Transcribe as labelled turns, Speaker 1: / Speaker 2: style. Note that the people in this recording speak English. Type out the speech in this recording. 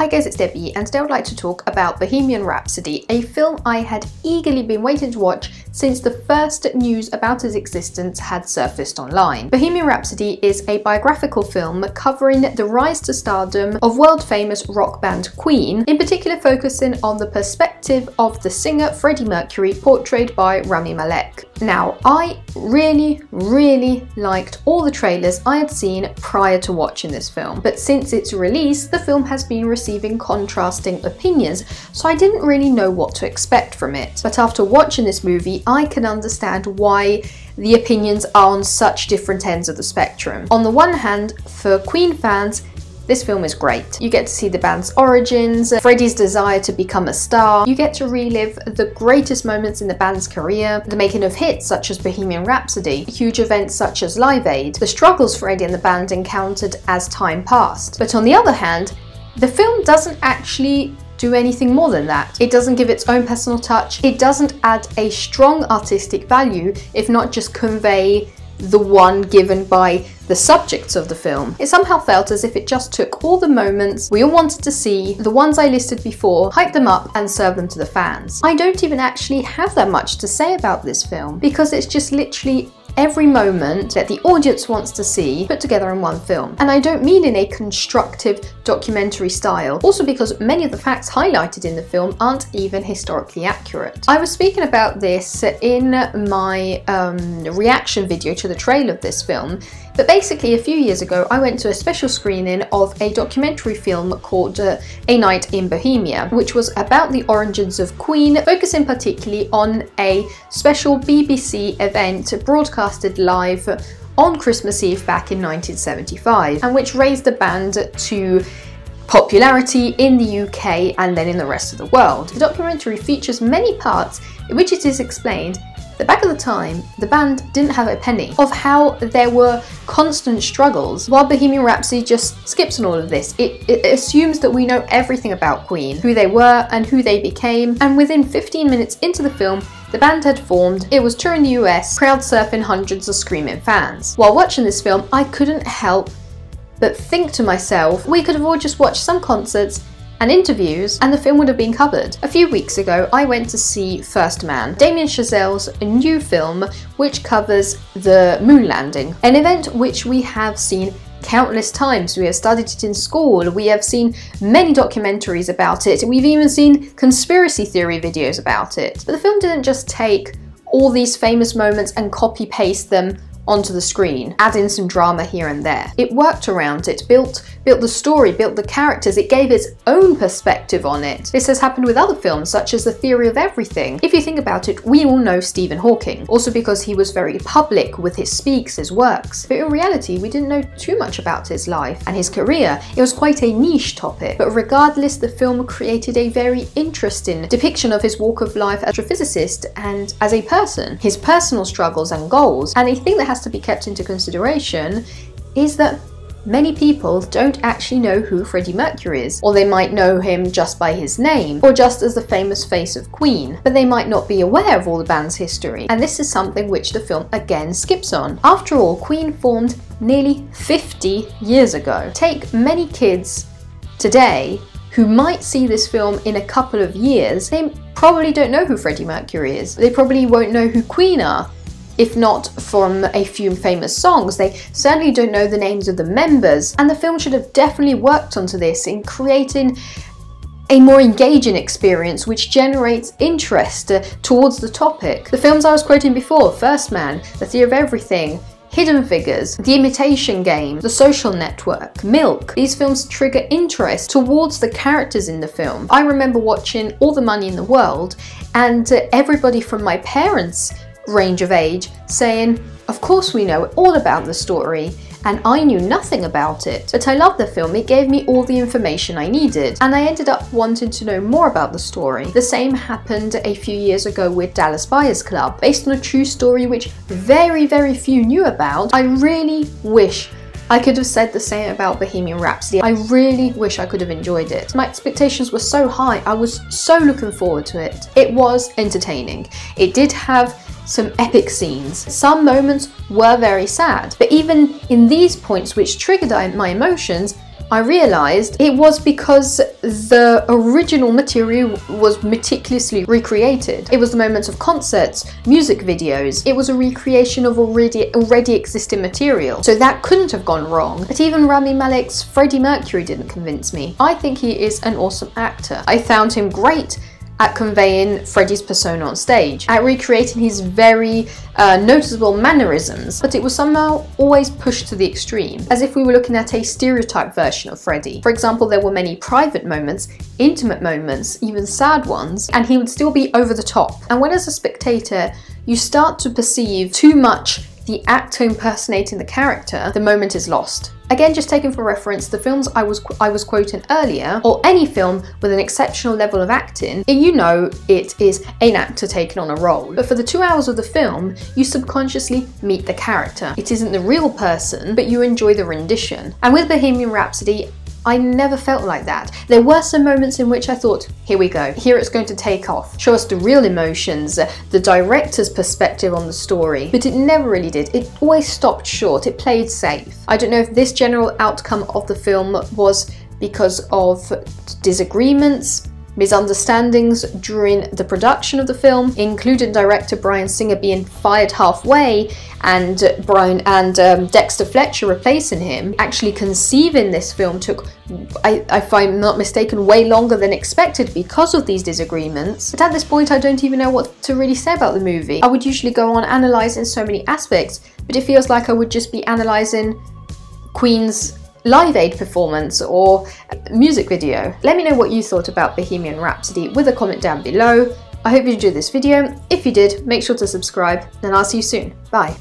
Speaker 1: Hi guys, it's Debbie, and today I would like to talk about Bohemian Rhapsody, a film I had eagerly been waiting to watch since the first news about its existence had surfaced online. Bohemian Rhapsody is a biographical film covering the rise to stardom of world-famous rock band Queen, in particular focusing on the perspective of the singer Freddie Mercury, portrayed by Rami Malek. Now, I really liked all the trailers I had seen prior to watching this film, but since its release, the film has been receiving contrasting opinions, so I didn't really know what to expect from it. But after watching this movie, I can understand why the opinions are on such different ends of the spectrum. On the one hand, for Queen fans, this film is great. You get to see the band's origins, Freddie's desire to become a star. You get to relive the greatest moments in the band's career, the making of hits such as Bohemian Rhapsody, huge events such as Live Aid, the struggles Freddie and the band encountered as time passed. But on the other hand, the film doesn't actually do anything more than that. It doesn't give its own personal touch. It doesn't add a strong artistic value, if not just convey the one given by the subjects of the film. It somehow felt as if it just took all the moments we all wanted to see, the ones I listed before, hyped them up and served them to the fans. I don't even actually have that much to say about this film, because it's just literally every moment that the audience wants to see put together in one film. And I don't mean in a constructive documentary style, also because many of the facts highlighted in the film aren't even historically accurate. I was speaking about this in my reaction video to the trailer of this film, but basically a few years ago I went to a special screening of a documentary film called A Night in Bohemia, which was about the origins of Queen, focusing particularly on a special BBC event broadcasted live on Christmas Eve back in 1975, and which raised the band to popularity in the UK and then in the rest of the world. The documentary features many parts in which it is explained that back at the time, the band didn't have a penny, of how there were constant struggles, while Bohemian Rhapsody just skips on all of this. It assumes that we know everything about Queen, who they were and who they became, and within 15 minutes into the film, the band had formed, it was touring the US, crowdsurfing hundreds of screaming fans. While watching this film, I couldn't help but think to myself, we could have all just watched some concerts and interviews, and the film would have been covered. A few weeks ago, I went to see First Man, Damien Chazelle's new film, which covers the moon landing, an event which we have seen countless times. We have studied it in school, we have seen many documentaries about it, we've even seen conspiracy theory videos about it. But the film didn't just take all these famous moments and copy-paste them onto the screen, add in some drama here and there. It worked around it, built the story, built the characters, it gave its own perspective on it. This has happened with other films, such as The Theory of Everything. If you think about it, we all know Stephen Hawking, also because he was very public with his speaks, his works. But in reality, we didn't know too much about his life and his career. It was quite a niche topic, but regardless, the film created a very interesting depiction of his walk of life as a physicist and as a person, his personal struggles and goals. And a thing that has to be kept into consideration is that many people don't actually know who Freddie Mercury is, or they might know him just by his name, or just as the famous face of Queen, but they might not be aware of all the band's history, and this is something which the film again skips on. After all, Queen formed nearly 50 years ago. Take many kids today who might see this film in a couple of years, they probably don't know who Freddie Mercury is. They probably won't know who Queen are, if not from a few famous songs. They certainly don't know the names of the members, and the film should have definitely worked onto this in creating a more engaging experience which generates interest towards the topic. The films I was quoting before, First Man, The Theory of Everything, Hidden Figures, The Imitation Game, The Social Network, Milk. These films trigger interest towards the characters in the film. I remember watching All the Money in the World, and everybody from my parents' range of age saying, of course we know all about the story, and I knew nothing about it. But I loved the film, it gave me all the information I needed, and I ended up wanting to know more about the story. The same happened a few years ago with Dallas Buyers Club, based on a true story which very few knew about. I really wish I could have said the same about Bohemian Rhapsody. I really wish I could have enjoyed it. My expectations were so high, I was so looking forward to it. It was entertaining. It did have some epic scenes. Some moments were very sad, but even in these points which triggered my emotions, I realised it was because the original material was meticulously recreated. It was the moments of concerts, music videos. It was a recreation of already existing material. So that couldn't have gone wrong. But even Rami Malek's Freddie Mercury didn't convince me. I think he is an awesome actor. I found him great at conveying Freddie's persona on stage, at recreating his very noticeable mannerisms, but it was somehow always pushed to the extreme, as if we were looking at a stereotyped version of Freddie. For example, there were many private moments, intimate moments, even sad ones, and he would still be over the top. And when as a spectator, you start to perceive too much the actor impersonating the character, the moment is lost. Again, just taken for reference, the films I was quoting earlier, or any film with an exceptional level of acting, you know it is an actor taking on a role. But for the 2 hours of the film, you subconsciously meet the character. It isn't the real person, but you enjoy the rendition. And with Bohemian Rhapsody, I never felt like that. There were some moments in which I thought, here we go, here it's going to take off, show us the real emotions, the director's perspective on the story, but it never really did. It always stopped short, it played safe. I don't know if this general outcome of the film was because of disagreements, misunderstandings during the production of the film, including director Bryan Singer being fired halfway and Dexter Fletcher replacing him. Actually conceiving this film took, if I'm not mistaken, way longer than expected because of these disagreements. But at this point I don't even know what to really say about the movie. I would usually go on analysing so many aspects, but it feels like I would just be analysing Queen's Live Aid performance or music video. Let me know what you thought about Bohemian Rhapsody with a comment down below. I hope you enjoyed this video. If you did, make sure to subscribe, and I'll see you soon. Bye.